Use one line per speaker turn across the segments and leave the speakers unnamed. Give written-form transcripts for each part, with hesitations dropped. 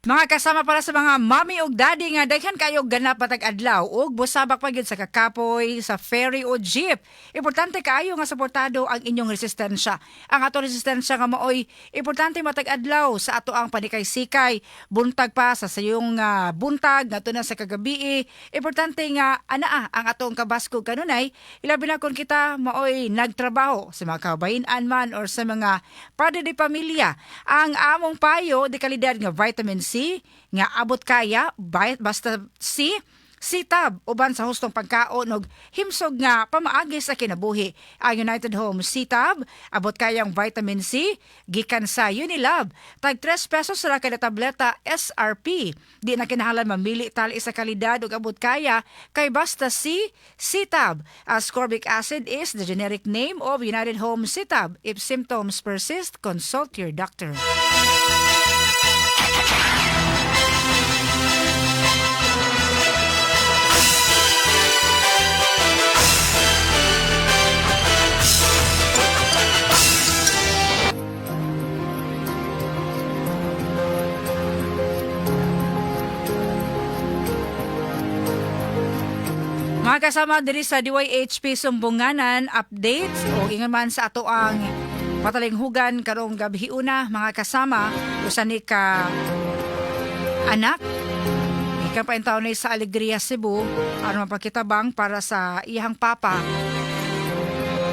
Mga kasama para sa mga mami ug daddy nga daghan kayo ganap patag adlaw ug busabak pa gyud sa kakapoy, sa ferry o jeep. Importante kaayo nga suportado ang inyong resistensya. Ang ato resistensya nga maoy importante matag adlaw sa ato ang panikay-sikay, buntag pa sa sayong buntag ngadto na sa kagabi. Importante nga anaa ang atong kabaskog kanunay ilabi na kon kita maoy nagtrabaho sa mga kabayin-an man or sa mga padre de pamilya. Ang among payo de kalidad nga vitamin C nga abot kaya basta sitab uban sa hustong pagkaon ug himsog nga pamaagi sa kinabuhi. Ang United Home sitab abot kayang vitamin C gikan sa Unilab tag 3 pesos ra kada tableta SRP. Di na kinahanglan mamili tali sa kalidad ug abot kaya kay basta sitab. Ascorbic acid is the generic name of United Home sitab. If symptoms persist, consult your doctor. Mga kasama diri sa DYHP Sumbunganan updates o ingon man sa ato ang patalinghugan karong gabi una mga kasama usa ni ka anak ika pa taon ni sa Alegria Cebu aron mapakitabang para sa iyang papa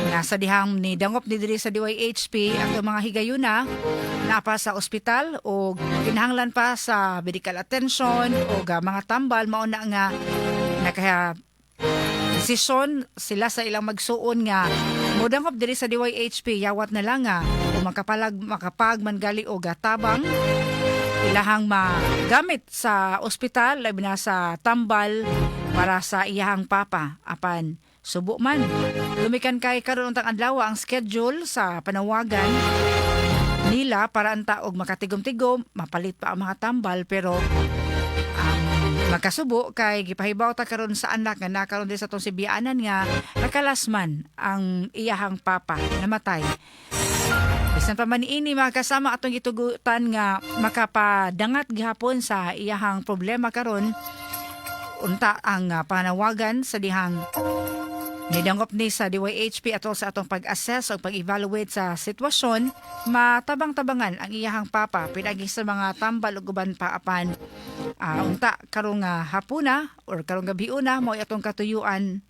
nga sa dihang ni dangop ni diri sa DYHP ang mga higayuna na pa sa ospital o kinahanglan pa sa medical attention o mga tambal mao na nga nakaya desisyon sila sa ilang magsuon nga modangop diri sa DYHP yawat na lang nga o makapag mangali o gatabang ilahang magamit sa ospital labi na sa tambal para sa iyahang papa apan subo man lumikan kay karon untang adlaw ang schedule sa panawagan nila para anta og makatigom-tigom mapalit pa ang mga tambal pero magkasubo kay gipahibaw ta karon sa anak nga nakaron din sa tong sibianan nga nakalasman ang iyahang papa namatay. Bisan pa man ini mga kasama atong gitugutan nga makapadangat gihapon sa iyahang problema karon unta ang panawagan sa dihang nidangop ni sa DYHP atol sa atong pag-assess o pag-evaluate sa sitwasyon, matabang-tabangan ang iyahang papa pinagi sa mga tambal ug uban pa apan unta karong hapuna or karong gabi una mo atong katuyuan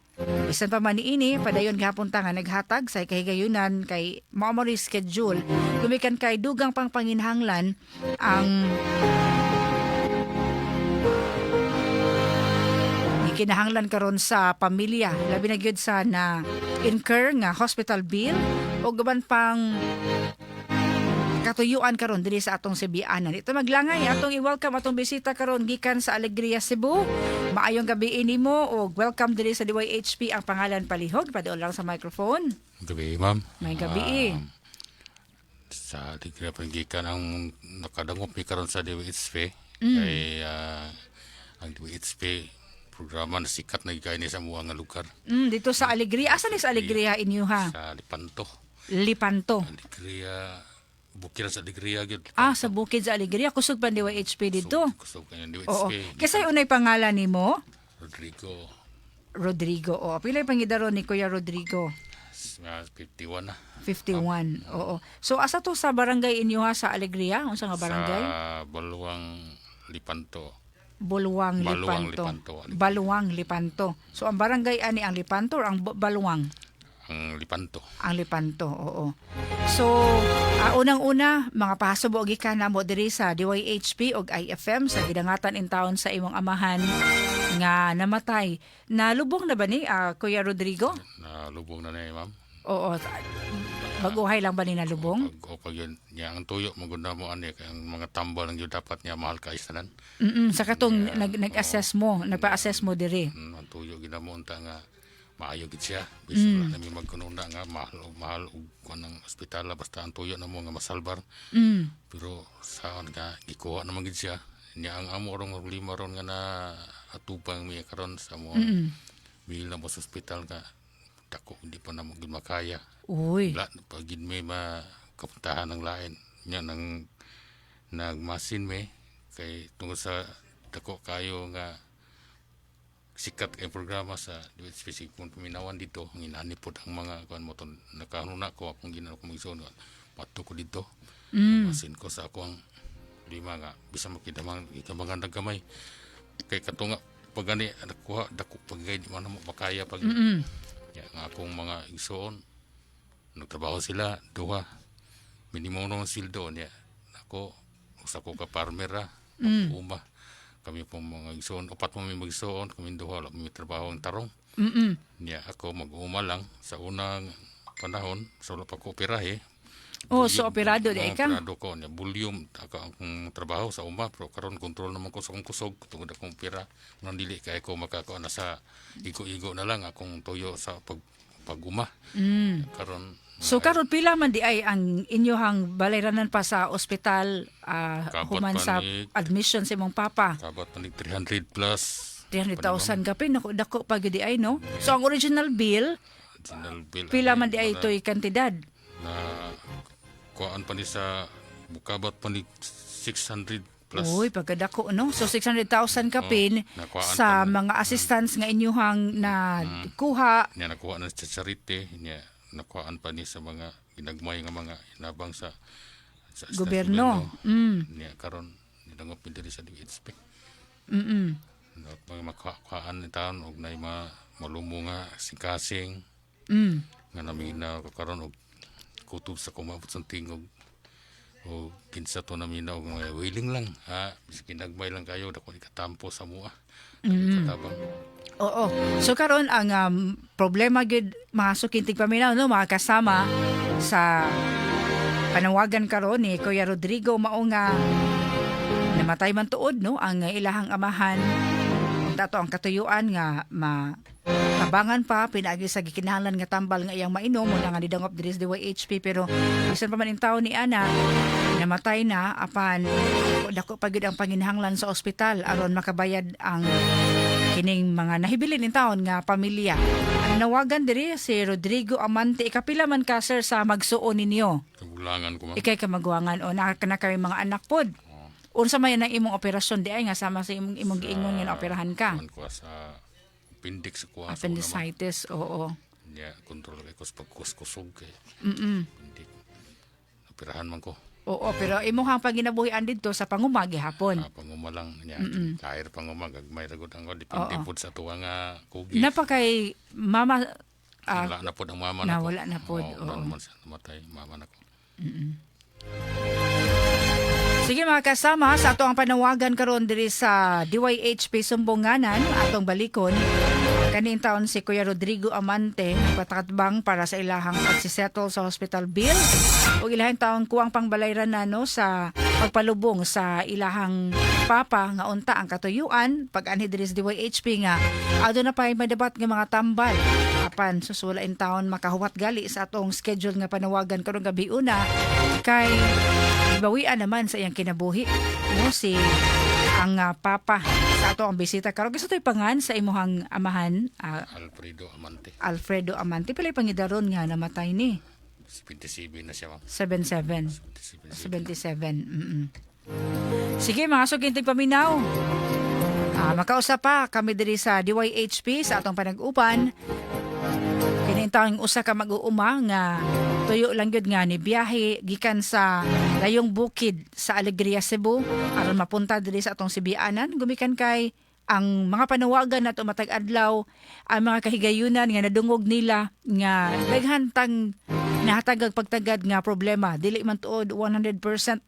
bisan pa man niini padayon gihapon ta nga naghatag sa kahigayunan kay mao schedule gumikan kay dugang pang panginhanglan ang kinahanglan karon sa pamilya labi na gyud sa na incur nga hospital bill o gaban pang katuyuan karon diri sa atong sibianan. Ito maglangay atong i-welcome atong bisita karon gikan sa Alegria Cebu. Maayong gabi nimo o welcome diri sa DYHP ang pangalan palihog padol lang sa microphone.
Gabi ma'am.
May gabi.
Sa Alegria gikan ang nakadangop mi karon sa DYHP kay ang DYHP programa na sikat na gikay ni sa mga nga lugar.
Dito sa Alegria. Asa ni sa Alegria inyo ha?
Sa Lipanto.
Lipanto.
Alegria, bukid sa Alegria.
Sa bukid sa Alegria. Kusog pa DYHP dito?
Kusog ka yung
Oo.
DYHP.
Kasi unay pangalan ni mo?
Rodrigo.
Oo. Pilay pangidaro ni Kuya Rodrigo?
51 na.
51. Oo. So asa to sa barangay inyo ha sa Alegria? Unsa nga barangay?
Sa Baluang Lipanto.
Baluang Lipanto. So ang barangay ani ang Lipanto or ang Baluang?
Ang Lipanto.
Ang Lipanto, oo. So, unang-una, mga pahasubo gikan namo diri sa DYHP ug IFM sa gidangatan in town sa imong amahan nga namatay. Nalubong na ba ni Kuya Rodrigo?
Nalubong na ni ma'am.
Oo. Baguhay lang ba ni nalubong?
Pag yun, ang tuyo, maganda mo ani, ang mga tambal ang yun dapat niya mahal ka isanan.
Sa katong nag-assess mo, nagpa-assess mo diri.
Ang tuyo, ginamunta nga, maayo gid siya. Bisa na namin magkununda nga, mahal ug ng ospital, basta ang tuyo na mo nga masalbar. Pero saan nga, gikuha naman gid siya. Niya ang amo rong problema ron nga na atupang mi karon sa mo. Bil na mo sa ospital ka, dako hindi pa na mo makaya.
Uy.
Pag may kapuntahan ng lain nya nang nagmasin me kay tungod sa dako kayo nga sikat kay programa sa specific kung paminawan dito nginani pod ang mga kuan mo ton nakahanuna ko akong ginano ko magsuon pato ko dito masin ko sa akong lima nga bisa makidamang ikabangan gamay kay katunga pagani nakuha dako pagay di man mo makaya pag ya nga akong mga igsoon nagtrabaho sila duha minimum ng sildo niya ako usa ko ka farmer ra uma kami pong mga igsoon upat mo may magsoon kami duha wala may trabaho ang tarong niya ako mag-uma lang sa unang panahon sa wala pa ko operahe.
So operado di ka?
Operado ko niya volume akong trabaho sa uma pero karon control naman ko sa akong kusog tungod akong opera nang dili kay ko makakuha na sa igo-igo na lang akong tuyo sa pag-uma karon.
So karon pila man di ay ang inyohang balayranan pa sa ospital human sa admission sa imong papa?
Kabat pa ni 300 plus
300,000 kapin dako pa gyud di ay no. So ang original bill pila man di ay ito'y kantidad?
Na kuhaan pa ni sa bukabat pa ni 600 plus.
Uy, pagkadako no. So 600,000 kapin sa mga assistants nga inyohang na kuha.
Niya nakuha na sa charity niya nakuhaan pa ni sa mga ginagmay nga mga inabang sa
gobyerno.
Niya karon nilangop diri sa DHP. Not mga makakuhaan ni taon og nay malumo nga singkasing. Nga namin na karon og kutob sa kumabot sa tingog o kinsa to namin na og mga willing lang biskin nagmay lang kayo dako ikatampo sa mua katabang.
Oo. So karon ang problema gid mga sukintig paminaw no mga kasama sa panawagan karon ni Kuya Rodrigo mao nga namatay man tuod no ang ilahang amahan dato ang katuyuan nga tabangan pa pinaagi sa gikinahanglan nga tambal nga iyang mainom mo nga nidangop diri sa DYHP pero bisan pa man in tawo ni ana namatay na apan dako pa gyud ang panginahanglan sa ospital aron makabayad ang kining mga nahibilin in taon nga pamilya. Ang nawagan diri si Rodrigo Amante ikapila man ka sir sa magsuon ninyo?
Kagulangan ko man.
Ikay ka magwangan o na kay mga anak pod. Unsa may nang imong operasyon di ay nga sama sa imong giingon nga operahan ka?
Ko sa appendix ko
appendicitis, oo.
Ya, kontrol kay ko sa pagkuskusog kay. Appendix. Operahan man ko.
Oo, pero imong paginabuhian didto sa pangumagi hapon.
Panguma lang niya. Kahit panguma gagmay ra gud ang ko depende pud sa tuwa nga kugi.
Napakay mama
wala na pud ang mama nako.
Wala na pud.
Oo. Naman siya namatay mama nako.
Sige mga kasama, sa ato ang panawagan karon diri sa DYHP Sumbonganan, atong balikon. Kaning taon si Kuya Rodrigo Amante patakatbang para sa ilahang pagsisettle sa hospital bill o ilahang taon kuwang pangbalayran na no sa pagpalubong sa ilahang papa nga unta ang katuyuan pag anhi diri sa DYHP nga ado na pa madabat nga mga tambal apan susulain taon makahuwat gali sa atong schedule nga panawagan karong gabi una kay bawian naman sa iyang kinabuhi no si ang papa sa ato ang bisita karon gusto toy pangan sa imuhang amahan Alfredo Amante pila pangidaron nga namatay ni
77 na siya, ma'am.
77. Sige, mga sukintig paminaw. Makausap pa kami diri sa DYHP sa atong panag-upan. Kinintawang usa ka mag-uuma nga tuyo lang gyud nga ni biyahe gikan sa layong bukid sa Alegria, Cebu aron mapunta diri sa atong Sibianan gumikan kay ang mga panawagan nato matag adlaw ang mga kahigayunan nga nadungog nila nga daghan tang nahatag pagtagad nga problema dili man tuod 100%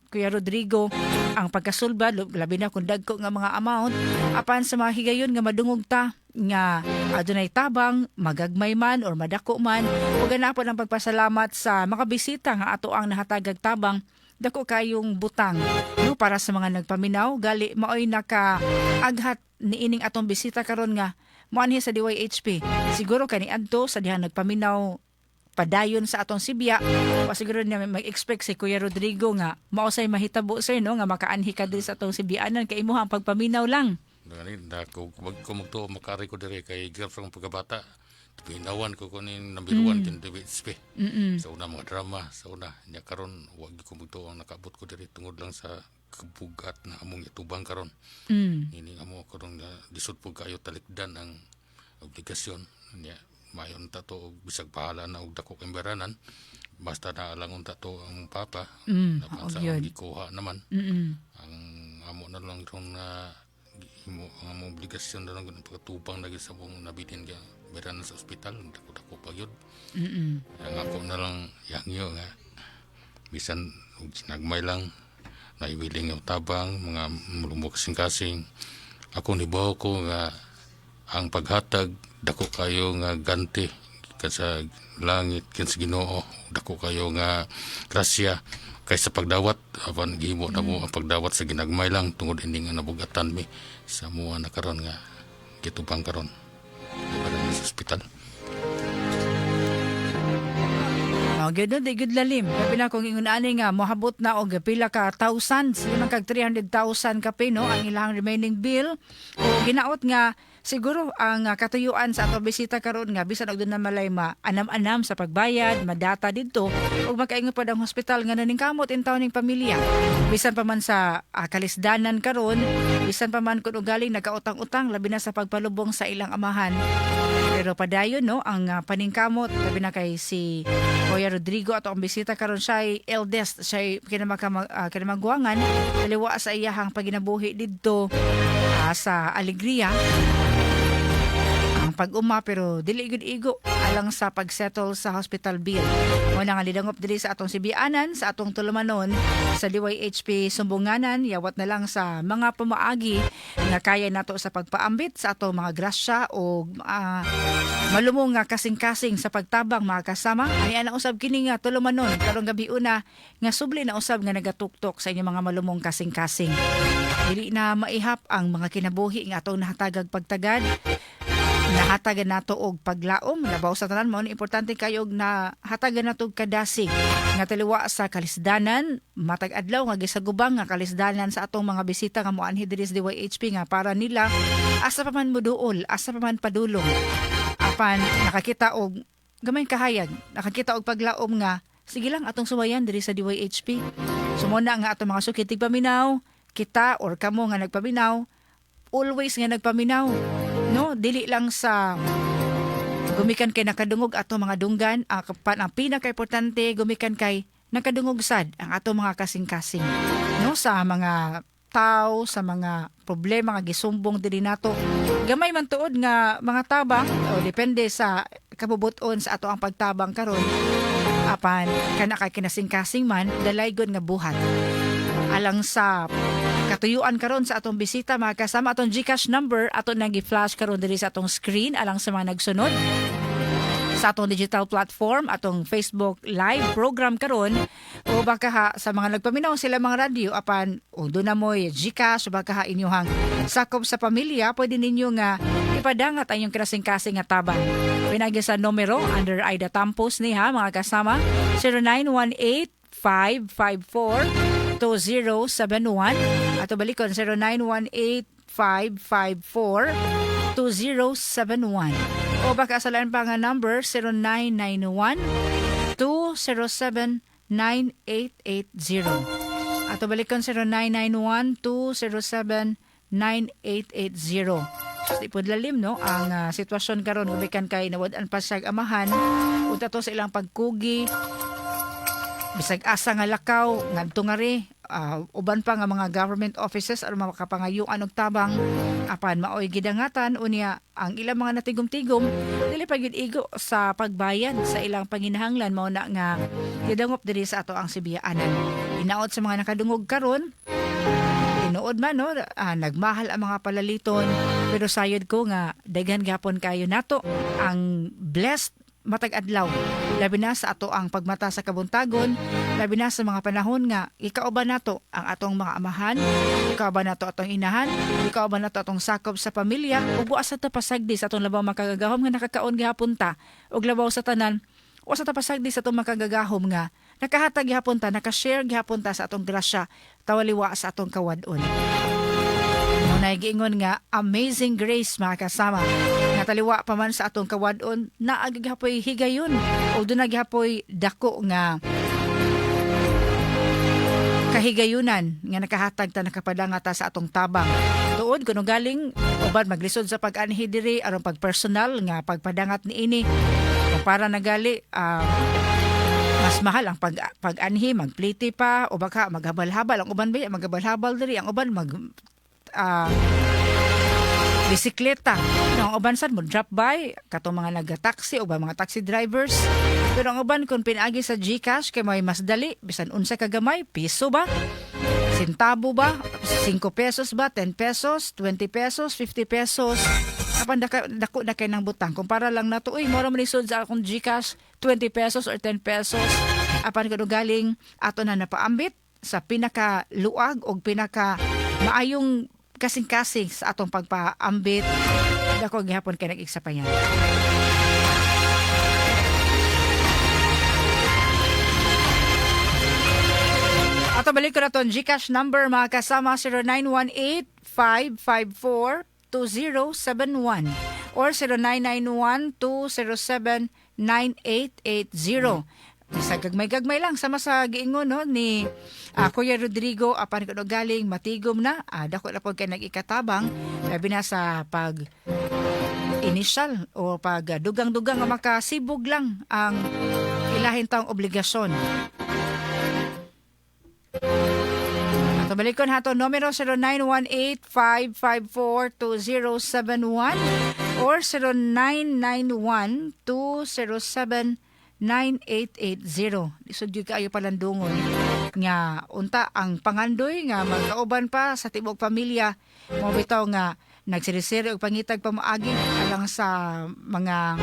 Kuya Rodrigo ang pagkasulbad labi na kung dagko nga mga amount apan sa mga higayon nga madungog ta nga adunay tabang magagmay man or madako man ug ganapon ang pagpasalamat sa mga bisita nga ato ang nahatagag tabang dako kayong butang no para sa mga nagpaminaw gali maoy naka-aghat niining atong bisita karon nga moanhi sa DYHP siguro kani adto sa diha nagpaminaw padayon sa atong Sibya pasiguro niya mag-expect si Kuya Rodrigo nga mausay mahitabo sir no nga makaanhi ka diri sa atong Sibianan kay imo ang pagpaminaw lang
Dali ko magto makari ko dire kay girlfriend pagkabata Pinawan ko kunin number 1 din DBHP. Sa una mga drama, sa una nya karon wag ko muto ang nakabot ko diri tungod lang sa kabugat na among itubang karon. Ini amo karon nga lisod po kayo talikdan ang obligasyon nya mayon ta to og bisag bahala na og dako kay baranan. Basta na lang unta to ang papa dapat sa gikuha naman. Ang amo na lang ron na ang among obligasyon na lang pagtubang lagi sa mong nabitin ka beranan sa ospital dako pa yun. Ang ako na lang yangyo nga bisan nagmay lang naiwiling ng tabang mga mulumok kasing-kasing ako nibaw ko nga ang paghatag dako kayo nga ganti sa langit kin sa Ginoo dako kayo nga grasya kaysa pagdawat apan gihimo na mo ang pagdawat sa ginagmay lang tungod ini nga nabugatan mi sa mua na karon nga gitubang karon sa ospital.
Gano'n, di good lalim. Labi na kung ingon ani nga, mohabot na og pila ka thousands, limang kag 300,000 kape, no, ang ilang remaining bill. O ginaot nga, siguro ang katuyuan sa ato bisita karon nga bisan og doon na malay anam-anam sa pagbayad, madata didto ug makaingon pa ang hospital nga naning kamot in taon ning pamilya. Bisan pa man sa kalisdanan karon, bisan pa man kun galing nagautang-utang labi na sa pagpalubong sa ilang amahan. Pero padayon no ang paningkamot labi na kay si Kuya Rodrigo ato ang bisita karon siya eldest, siya kinamagwangan daliwa sa iyahang paginabuhi didto sa Alegria. Ang pag-uma pero dili gud-igo alang sa pag-settle sa hospital bill. Muna nga lidangop diri sa atong Sibianan, sa atong Tulumanon, sa DYHP Sumbunganan, yawat na lang sa mga pamaagi nga kaya nato sa pagpaambit sa atong mga grasya o malumong nga kasing-kasing sa pagtabang mga kasama. Ani ana usab kini nga Tulumanon karong gabi una nga subli na usab nga nagatuktok sa inyong mga malumong kasing-kasing. Dili na maihap ang mga kinabuhi nga atong nahatagag pagtagad. Nahatagan nato og paglaom, labaw sa tanan mo importante kayo og nahatagan nato og kadasig nga taliwa sa kalisdanan, matag adlaw nga gisagubang nga kalisdanan sa atong mga bisita nga moanhi diri sa DYHP nga para nila asa pa man moduol, asa pa man padulong. Apan nakakita og gamay kahayag, nakakita og paglaom nga sige lang atong suwayan diri sa DYHP. Sumuna nga atong mga sukit paminaw, kita or kamo nga nagpaminaw, always nga nagpaminaw. No, dili lang sa gumikan kay nakadungog ato mga dunggan, ang pinaka-importante gumikan kay nakadungog sad ang ato mga kasing-kasing. No, sa mga tao, sa mga problema nga gisumbong diri nato. Gamay man tuod nga mga tabang o depende sa kabubuton sa ato ang pagtabang karon. Apan kana kay kinasing-kasing man dalay gud nga buhat. Alang sa katuyuan karon sa atong bisita mga kasama atong GCash number ato nang gi-flash karon diri sa atong screen alang sa mga nagsunod sa atong digital platform atong Facebook live program karon o baka ha, sa mga nagpaminaw sila mga radio apan o do na moy GCash o baka ha inyong sakop sa pamilya pwede ninyo nga ipadangat ang inyong kasing-kasing nga tabang pinagi sa numero under Aida Tampos ni ha mga kasama 0918-554-2071 ato balikon 0918-554-2071 o baka asalan pa nga number 0991-207-9880 ato balikon 0991-207-9880 Ipod lalim no ang sitwasyon karon ubikan kay nawad-an pa siyang amahan unta to sa ilang pagkugi bisag asa nga lakaw ngadto nga ri uban pa nga mga government offices aron makapangayuan og tabang apan maoy gidangatan unya ang ilang mga natigom-tigom dili pa gyud igo sa pagbayad sa ilang panginahanglan mao na nga gidangop diri sa ato ang Sibianan inaot sa mga nakadungog karon tinuod man no nagmahal ang mga palaliton pero sayod ko nga daghan gapon kayo nato ang blessed matag adlaw labi na sa ato ang pagmata sa kabuntagon labi na sa mga panahon nga ikauban nato ang atong mga amahan ikauban nato atong inahan ikauban nato atong sakop sa pamilya ug buas sa tapasagdi sa atong labaw makagagahom nga nakakaon gihapon ta ug labaw sa tanan o sa tapasagdi sa atong makagagahom nga nakahatag gihapon ta nakashare gihapon ta sa atong grasya tawaliwa sa atong kawadon. Giingon nga amazing grace mga kasama nga taliwa pa man sa atong kawadon na agihapoy higayon o doon nagihapoy dako nga kahigayunan nga nakahatag ta nakapadangata sa atong tabang. Tuod kuno galing uban maglisod sa pag-anhi diri aron pagpersonal nga pagpadangat niini para nagali mas mahal ang pag-anhi, magpliti pa o baka maghabal-habal ang uban ba maghabal-habal diri ang uban bisikleta. Ang uban sad mo drop by katong mga nagataxi o ba mga taxi drivers. Pero ang uban kung pinaagi sa GCash kay may mas dali bisan unsa ka gamay, piso ba? Sentabo ba? 5 pesos ba? 10 pesos? 20 pesos? 50 pesos? Apan dako na kay nang butang kumpara lang nato uy mora man lisod sa akong GCash 20 pesos or 10 pesos. Apan kuno galing ato na napaambit sa pinaka luag o pinaka maayong kasing-kasing sa atong pagpaambit. Dako gihapon kay nag-igsa pa yan. Ato balik ko na to GCash number mga kasama 0918-554-2071 or 0991-207-9880. Sa gagmay-gagmay lang sama sa giingon no ni Kuya Rodrigo apan kuno galing matigom na dako na pod kay nag-ikatabang labi na sa pag initial o pag dugang-dugang nga makasibog lang ang ilahin taong obligasyon. At balikon hato numero 0918-554-2071 or 0991-207-9880. 9880. Lisod gyud kaayo palandungon nga unta ang pangandoy nga magkauban pa sa tibok pamilya mo bitaw nga nagsirisiri og pangitag pamaagi alang sa mga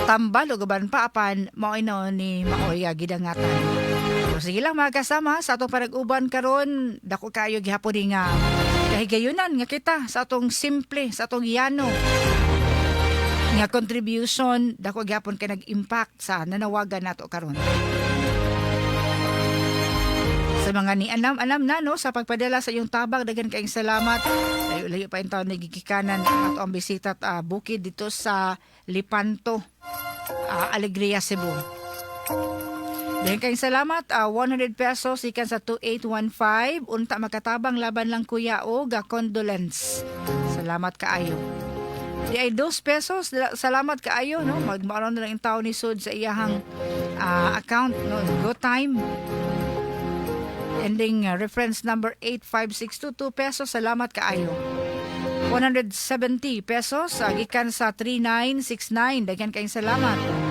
tambal o gaban pa apan mao ino ni maoy gidangatan. So, sige lang mga kasama sa atong parag-uban karon dako kayo gihapon nga kahigayunan nga kita sa atong simple sa atong yano nga contribution dako gihapon kay nag-impact sa nanawagan nato karon. Sa mga ni anam na no sa pagpadala sa iyong tabang daghan kayong salamat. Layo pa intaw nagigikanan ato ang bisita at bukid dito sa Lipanto, Alegria, Cebu. Dahil kayong salamat, 100 pesos ikan sa 2815. Unta makatabang laban lang kuya o condolence. Salamat kaayo. Di ay 2 pesos, salamat kaayo. No? Magmaaron na lang yung tao ni Sud sa iyahang account. No? Go time. Ending reference number 85622 pesos. Salamat kaayo. 170 pesos ikan sa 3969. Daghan kayong salamat.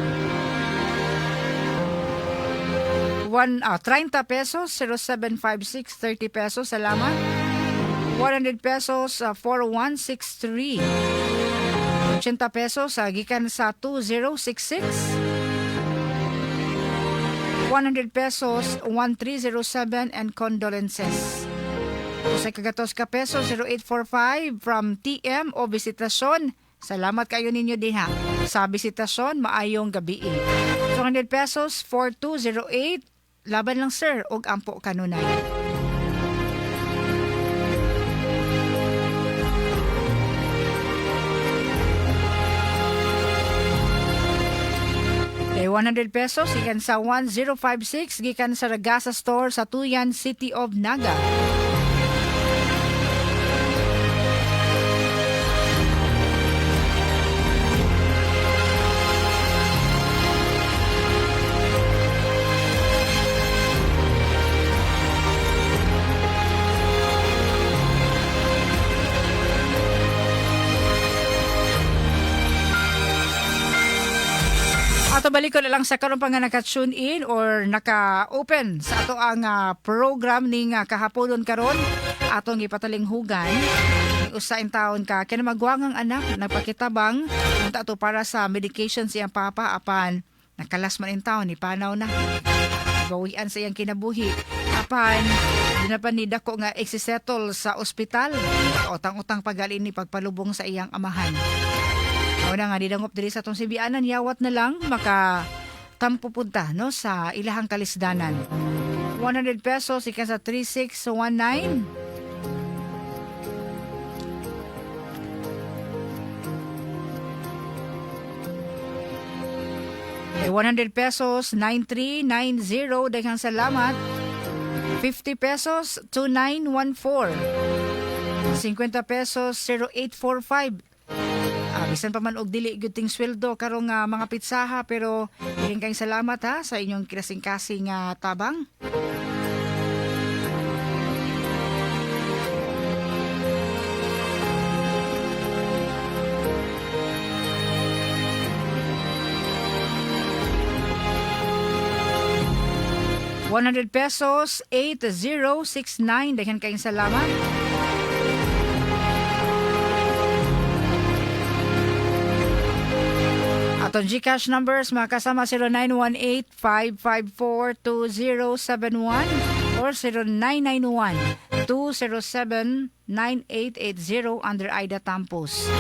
30 pesos 0756 30 pesos salamat. 100 pesos 4163. 80 pesos gikan sa 2066. 100 pesos 1307 and condolences. Sa kagatos ka peso 0845 from TM o Visitasyon. Salamat kayo ninyo diha sa Visitasyon. Maayong gabi. 200 pesos 4208. Laban lang sir og ampo kanunay. Eh 100 pesos gikan sa 1056 gikan sa Ragasa Store sa Tuyan, City of Naga. Ato balik ko na lang sa karon pa nga naka-tune in or naka-open sa ato ang program ning kahaponon karon atong ipatalinghugan usa in taon ka kaya magwangang anak nagpakitabang unta to para sa medication siyang papa apan nakalas man in taon ni panaw na bawian sa iyang kinabuhi apan di na pa ni dako nga exisettle sa ospital utang-utang pagalin ni pagpalubong sa iyang amahan. Una nga didangop diri sa tong Sibianan yawat na lang maka tampo punta no sa ilahang kalisdanan. 100 pesos ikan sa 3619. 100 pesos, 9390. Daghang salamat. 50 pesos, 2914. 50 pesos, 0845. Bisan pa man og dili gyud ting sweldo karong mga pitsaha, pero iring kayong salamat ha sa inyong kasing-kasing tabang. ₱100 pesos, 8069. Daghang kayong salamat. Atong GCash numbers mga kasama 0918-554-2071 or 0991-207-9880 under Aida Tampos.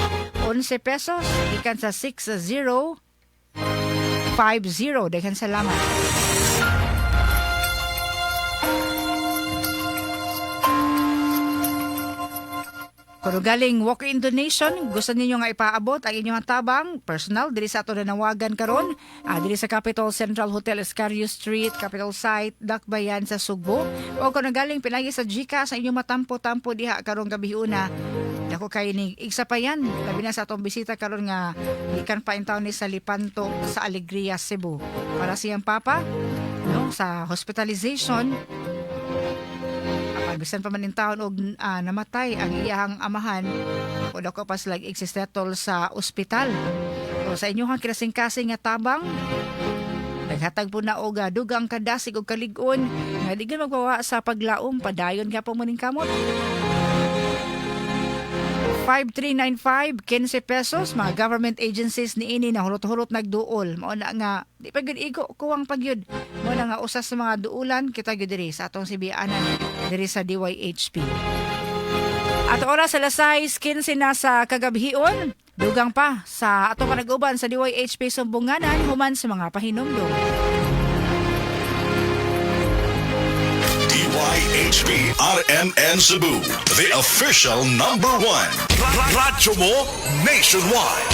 11 pesos ikan sa 6050. Daghang salamat. Kung galing walk-in donation, gusto ninyo nga ipaabot ang inyong tabang personal diri sa ato na nawagan karon, diri sa Capitol Central Hotel Escario Street, Capitol Site, Dakbayan sa Sugbo. O kung galing pinagi sa GCash sa inyong matampo-tampo diha karong gabiuna, dako kay ni igsa pa yan. Labi na sa atong bisita karon nga ikan pa intaw ni sa Lipanto sa Alegria, Cebu. Para siyang papa, no, sa hospitalization. Bisan pa man in taon og namatay ang iyang amahan o dako pa sila eksistetol sa ospital. So sa inyong kinasing-kasing nga tabang, naghatag po na og dugang kadasig og kalig-on nga di gyud magwawa sa paglaom, padayon nga po muning kamot. 5395, 15 pesos, mga government agencies ni ini na hulot-hulot nagduol. Mao na nga, di pa gyud igo, kuwang pagyud. Mao na nga usas sa mga duulan, kita gyud diri sa atong sibianan, diri sa DYHP. At oras sa lasay, 15 na sa kagabihion, dugang pa sa atong kanag-uban sa DYHP Sumbunganan, human sa mga pahinumdum.
DYHP RMN Cebu, the official #1. Radyo mo nationwide.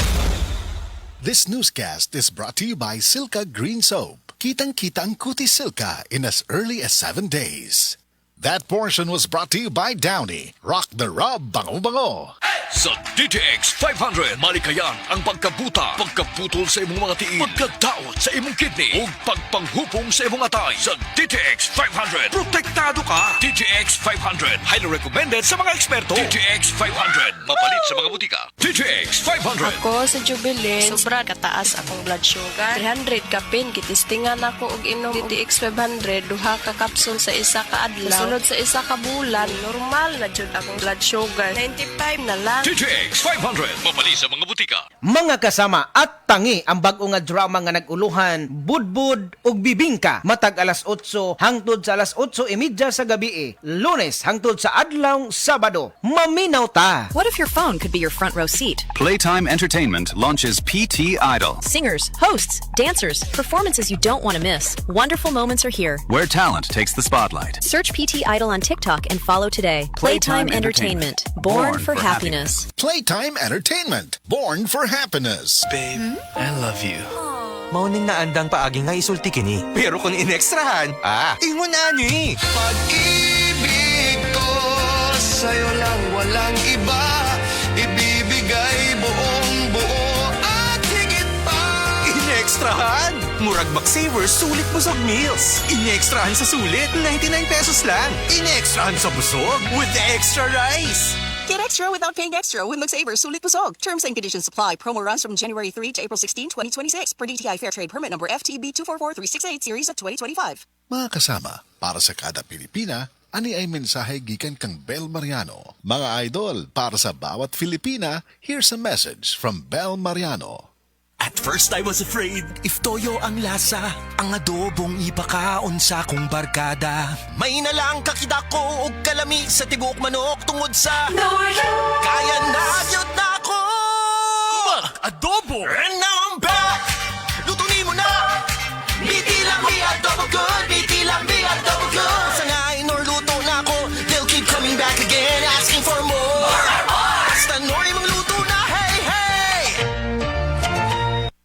This newscast is brought to you by Silka Green Soap. Kitang-kita ang kutis Silka in as early as 7 days. That portion was brought to you by Downy. Rock the Rub Bango-Bango.
Sa DTX 500, malikayan ang pagkabuta, pagkaputol sa imong mga tiil, pagkadaot sa imong kidney, ug pagpanghupong sa imong atay. Sa DTX 500, protektado ka. DTX 500, highly recommended sa mga eksperto. DTX 500, mapalit sa mga butika. DTX 500.
Ako sa Jubilin, sobra kataas akong blood sugar. 300 kapin, kitistingan ako og inom DTX 500, duha ka kapsul sa isa ka adlaw. Sunod sa isa ka bulan, normal na jud akong blood sugar. 95 na lang.
DTX 500, mapalit sa mga butika.
Mga kasama at tangi ang bag-o nga drama nga naguluhan, Budbud ug Bibingka, matag alas 8 hangtod sa alas 8:30 sa gabi, Lunes hangtod sa adlaw Sabado. Maminaw ta.
What if your phone could be your front row seat?
Playtime Entertainment launches PT Idol,
Singers, hosts, dancers, performances you don't want to miss. Wonderful moments are here.
where talent takes the spotlight.
Search PT Idol on TikTok and follow today. Playtime Entertainment. Born for happiness.
Playtime Entertainment, born for happiness.
Babe, I love you. Mauning na andang paagi nga isulti kini. Pero kung inekstrahan, ingon na ni.
Pag-ibig ko sa'yo lang walang iba. Ibibigay buong buo at higit pa.
Inekstrahan! Murag Macsavers, sulit busog meals. Inekstrahan sa sulit, 99 pesos lang. Inekstrahan sa busog with the extra rice.
Get extra without paying extra with McSavers Sulit Busog. Terms and conditions apply. Promo runs from January 3 to April 16, 2026 per DTI Fair Trade Permit number FTB 244368 series of 2025.
Mga kasama, para sa kada Pilipina, ani ay mensahe gikan kang Bel Mariano. Mga idol, para sa bawat Filipina, here's a message from Bel Mariano.
At first I was afraid, if toyo ang lasa, ang adobong ipakaon sa kong barkada. May nalang kakita ko og kalami sa tibok manok tungod sa kaya na yun na ako! Mag-adobo! And now I'm back! Lutunin mo na! Biti lang mi adobo good! Biti lang mi adobo good!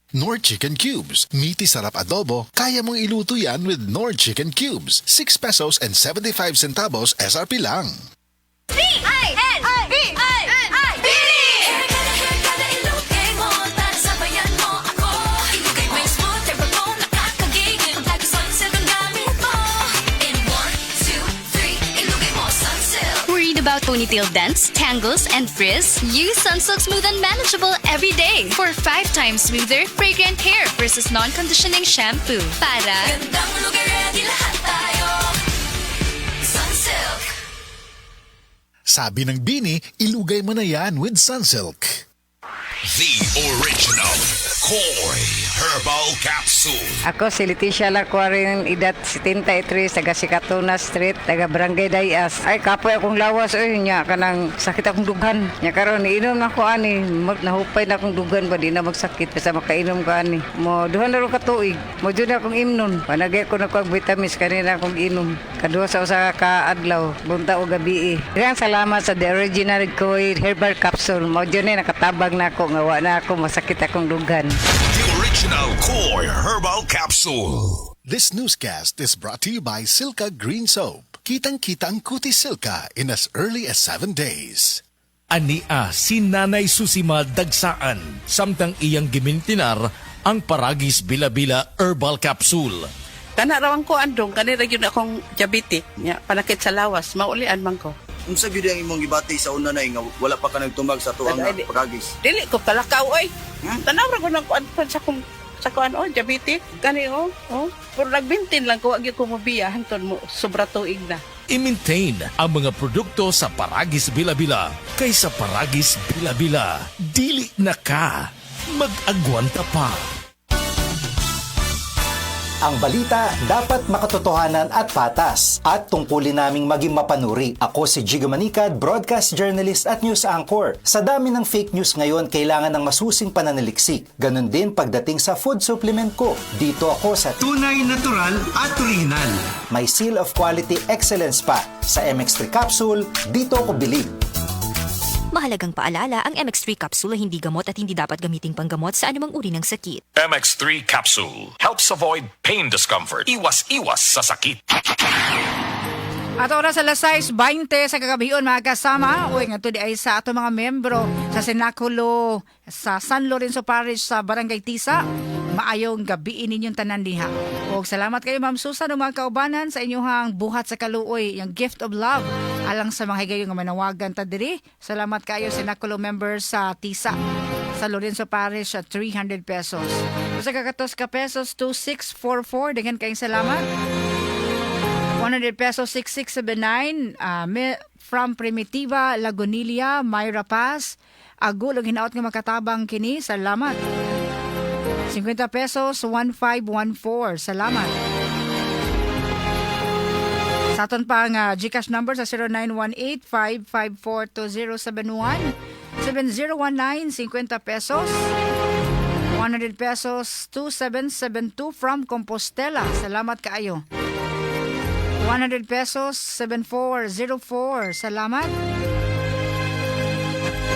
Knorr Chicken Cubes. Meaty sarap adobo, kaya mong iluto yan with Knorr Chicken Cubes. 6 pesos and 75 centavos SRP lang.
Worried about ponytail dents, tangles, and frizz? Use Sunsilk Smooth and Manageable every day for 5 times smoother, fragrant hair versus non-conditioning shampoo. Para
Sabi ng Bini, ilugay mo na yan with Sunsilk.
The original Koi Herbal Capsule.
Ako si Leticia Lacuarin, edad 73, taga Sikatuna Street, taga Barangay Dayas. Ay, kapoy akong lawas, oy, nya, kanang sakit akong dugan. Nya karon inom ako ani, nahupay na akong dugan ba, di na magsakit, basta makainom ko ani. Mo, duhan na rin katuig, mo dyan akong imnon. Panagay ko na ko ang vitamins, kanina akong inom. Kaduha sa usa ka adlaw, bunta o gabi. Daghang salamat sa The Original Koi Herbal Capsule. Mo dyan nakatabag na ako, nga wa na ako, masakit akong dugan.
The original Koi Herbal Capsule.
This newscast is brought to you by Silka Green Soap. Kitang-kita ang kutis Silka in as early as 7 days.
Ania si Nanay Susima Dagsaan, samtang iyang gimintinar ang Paragis Bila-Bila Herbal Capsule.
Kanarawan ko andong, kanira yun akong diabetic, nya, panakit sa lawas, maulian man ko.
Unsa gyud ang imong gibati sa una nay nga wala pa ka nagtumag sa tuang Paragis?
Dili ko kalakaw oy. Tanaw ra ko nang sa kuan diabetic kani pero nagbintin lang ko agi ko mobiya hangtod mo sobra tuig na.
I-maintain ang mga produkto sa Paragis Bila-Bila kaysa Paragis Bila-Bila. Dili na ka. Mag-agwanta pa.
Ang balita dapat makatotohanan at patas at tungkulin naming maging mapanuri. Ako si Jigo Manicad, broadcast journalist at news anchor. Sa dami ng fake news ngayon, kailangan ng masusing pananaliksik. Ganon din pagdating sa food supplement ko. Dito ako sa
tunay, natural at original.
May seal of quality excellence pa. Sa MX3 capsule, dito ako bilib.
Mahalagang paalala, ang MX3 capsule ay hindi gamot at hindi dapat gamiting panggamot sa anumang uri ng sakit.
MX3 Capsule helps avoid pain discomfort. Iwas-iwas sa sakit.
At oras sa 6:20 sa kagabion mga kasama, uy nga to di ay sa ato mga membro sa Sinakulo sa San Lorenzo Parish sa Barangay Tisa. Maayong gabi ninyong tanan diha. O salamat kayo Ma'am Susan ug mga kaubanan sa inyong buhat sa kaluoy, yung gift of love alang sa mga higayon nga manawagan ta diri. Salamat kayo Sinakulo members sa Tisa sa Lorenzo Parish at 300 pesos. Sa kakatos ka pesos 2644, dengan kayong salamat. 100 pesos 6679 from Primitiva Lagunilia Myra Paz agul og hinaot nga makatabang kini, salamat. 50 pesos 1514, salamat. Sa aton pang GCash number sa 0918-554-2071 7019 50 pesos 100 pesos 2772 from Compostela, salamat kaayo. 100 pesos, 7404. Salamat.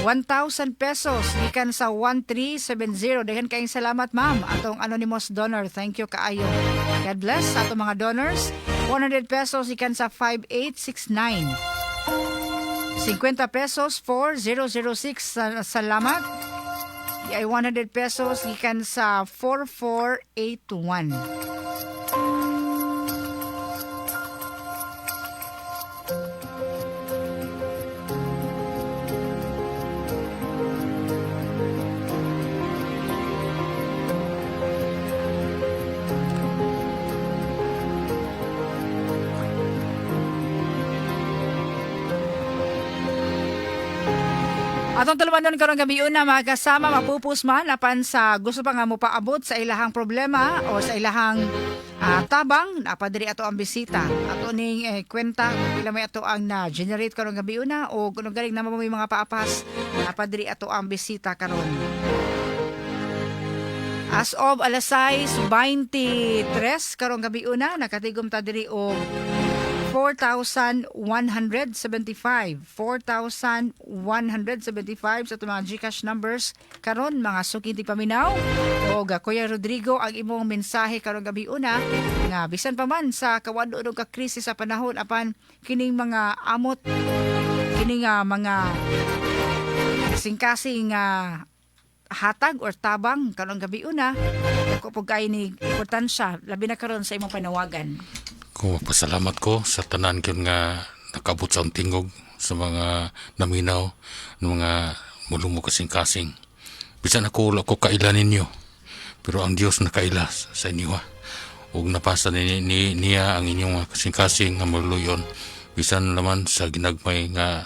1,000 pesos, ikan sa 1370. Dagan kayong salamat, ma'am. Atong anonymous donor. Thank you kaayo. God bless. Atong mga donors. 100 pesos, ikan sa 5869. 50 pesos, 4006. Salamat. Ay 100 pesos, ikan sa 4481. Atong tulumanon karong gabi una mga kasama mapupus man apan sa gusto pa nga mo paabot sa ilahang problema o sa ilahang tabang napadiri ato ang bisita. Ato ning kwenta kung pila may ato ang na-generate karong gabi una o kung galing naman may mga paapas napadiri ato ang bisita karon. As of alas 6:23 karong gabi una nakatigom ta diri og 4,175. 4,175 sa itong mga GCash numbers. Karon mga sukintig paminaw. O Kuya Rodrigo, ang imong mensahe karon gabi una nga bisan pa man sa kawado o ka-krisis sa panahon apan kining mga amot, kining mga kasing-kasing hatag or tabang karon gabi una. Ako po kay ni importansya labi na karon sa imong panawagan.
Ko pasalamat ko sa tanan gyud nga nakabot sa tingog sa mga naminaw ng mga mulong kasing-kasing. Bisan ako wala ko kaila ninyo, pero ang Dios nakaila sa inyo. Ug napasa niya ang inyong kasing-kasing nga maluyon bisan naman sa ginagmay nga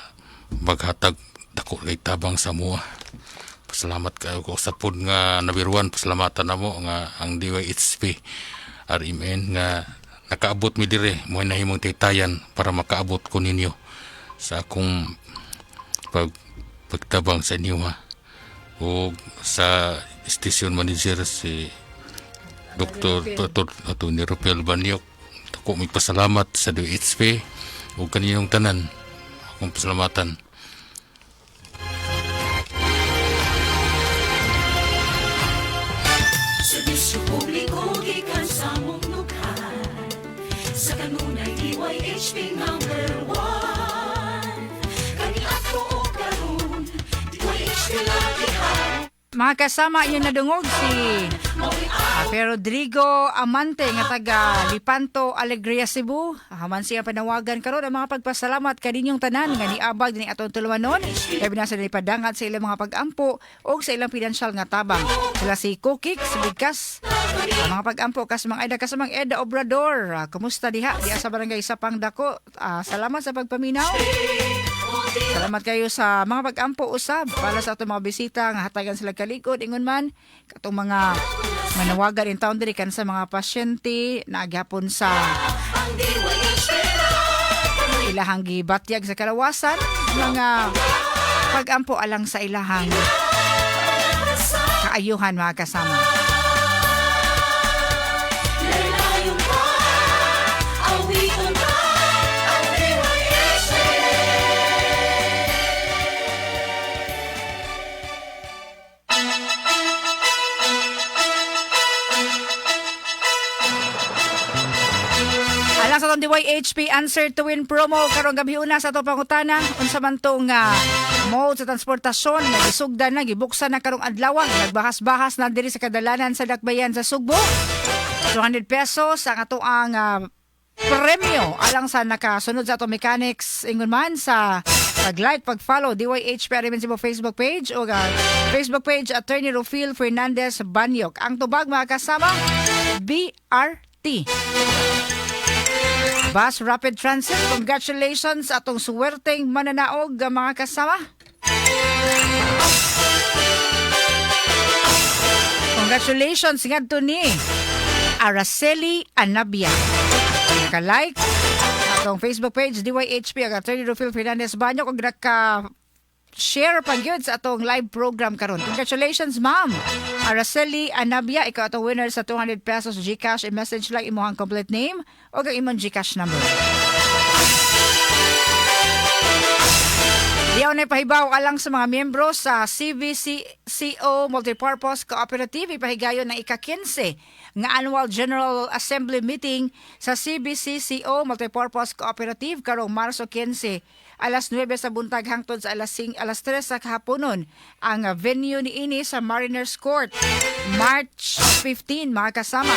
maghatag dako kay tabang sa mua. Pasalamat kayo ko sa pod nga nabiruan, pasalamatan namo nga ang DYHP RMN nga nakaabot mi dire mo nahimong taytayan para makaabot ko ninyo sa akong pagtabang sa inyo o sa station manager si Dr. Tony Ropel Banyok. Ako may pasalamat sa DYHP o kaninyong tanan akong pasalamatan.
Serbisyo publiko gikan sa mong lugar. Sa kanunay DYHP number 1. Kani ato o karon DYHP lagi ha.
Mga kasama yun nadungog si Rodrigo Amante nga taga Lipanto, Alegria, Cebu. Haman siya panawagan karon ang mga pagpasalamat kaninyong tanan nga niabag ni atong tulumanon. Labi na sa ipadangat sa ilang mga pag-ampo o sa ilang pinansyal nga tabang. Sila si Kukik, si Bigkas, ang mga pag-ampo kasamang Eda Obrador. Kumusta diha? Diha sa barangay Sapang Dako. Salamat sa pagpaminaw. Salamat kayo sa mga pag-ampo usab para sa atong mga bisita nga hatagan sila kalikod ingon man katong mga manawagan in town diri kan sa mga pasyente na agyapon sa ilahang gibatyag sa kalawasan, mga pag-ampo alang sa ilahang kaayuhan mga kasama. Alang sa itong DYHP Answer to Win promo karong gabi una sa itong pangutana unsa man tong mode sa transportasyon nagisugdan na gibuksan na karong adlaw nagbahas-bahas na diri sa kadalanan sa Dakbayan sa Sugbo. 200 pesos ang ato ang premyo alang sa nakasunod sa itong mechanics ingon man sa pag-like, pag-follow DYHP RMN Cebu Facebook page o Facebook page Attorney Rufil Fernandez Banyok. Ang tubag mga kasama BRT Bus Rapid Transit. Congratulations atong suwerteng mananaog mga kasama. Congratulations ngadto ni Araceli Anabia. Naka-like atong Facebook page DYHP ang Attorney Rufil Fernandez Banyok ug naka-share pa gyud sa atong live program karon. Congratulations ma'am Araceli Anabia, ikaw atong winner sa 200 pesos GCash. I-message lang imong complete name o ang imong GCash number. Diyaw na ipahibaw alang sa mga miyembro sa CVCCO Multipurpose Cooperative. Ipahigayon ng ika-15 nga Annual General Assembly Meeting sa CVCCO Multipurpose Cooperative karong Marso 15. Alas 9 sa buntag hangtod sa alas 3 sa kahaponon. Ang venue ni ini sa Mariners Court. March 15 mga kasama.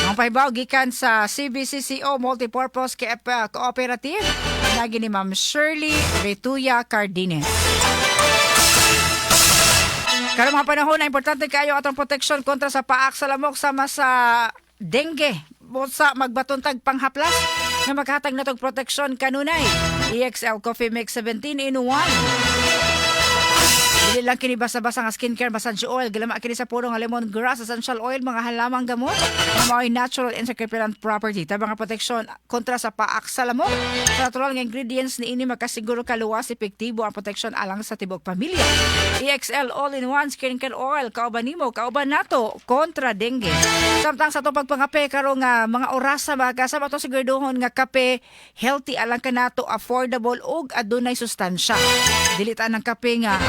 Ang pahibaw gikan sa CVCCO Multipurpose Cooperative nagi ni Ma'am Shirley Retuya Cardenes. Karong mga panahon na importante kayo atong proteksyon kontra sa paak sa lamok sama sa dengue. Sa magbatuntag panghaplas na maghatag na tong proteksyon kanunay. EXL Coffee Mix 17 in 1. Dili lang kini basa-basa nga skincare massage oil, gilama kini sa puro nga lemongrass essential oil, mga halamang gamot nga mao'y natural and circumferent property tabang nga proteksyon kontra sa paak sa lamok. Sa natural nga ingredients ni ini makasiguro kaluwas epektibo ang proteksyon alang sa tibok pamilya. EXL all-in-one skincare oil, kauban nimo, kauban nato kontra dengue. Samtang sa to pagpangape karon nga mga orasa ba kasama to siguraduhon nga kape healthy alang kanato, affordable ug adunay sustansya. Dilitaan ng kape nga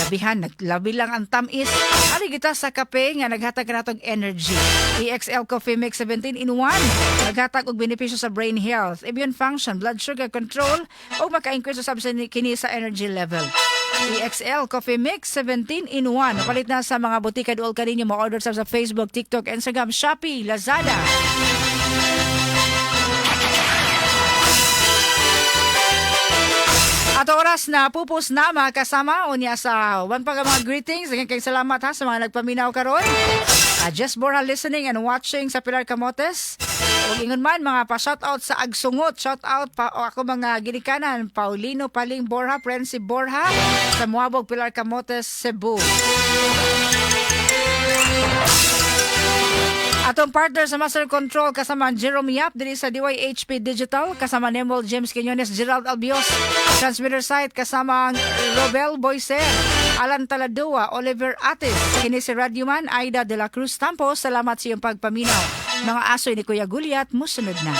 labihan, naglabi lang ang tamis. Ari kita sa kape nga naghatag kanatong energy. EXL Coffee Mix 17 in 1 naghatag og benepisyo sa brain health, immune function, blood sugar control ug maka-increase sa kini sa energy level. EXL Coffee Mix 17 in 1 napalit na sa mga butika duol kaninyo ma-order sa Facebook, TikTok, Instagram, Shopee, Lazada. At oras na pupus na mga kasama unya sa one pa mga greetings. Kay salamat ha sa mga nagpaminaw karon. Jess Borja listening and watching sa Pilar Camotes. Ug ingon man mga pa-shoutout sa Agsungot. Shoutout pa ako mga ginikanan. Paulino Paling Borja, Prensi Borja sa Muabog, Pilar Camotes, Cebu. Atong partner sa Master Control kasama Jerome Yap diri sa DYHP Digital, kasama Nemol James Quinones, Gerald Albios, Transmitter Site kasama Robel Boyser, Alan Taladua, Oliver Atis, kini si Radyoman Aida de la Cruz Tampos. Salamat sa iyong pagpaminaw. Mga asoy ni Kuya Guliat, musunod na.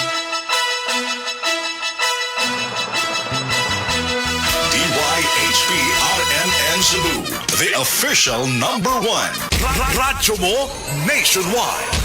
DYHP RNN Cebu, the official #1. Radyo mo nationwide.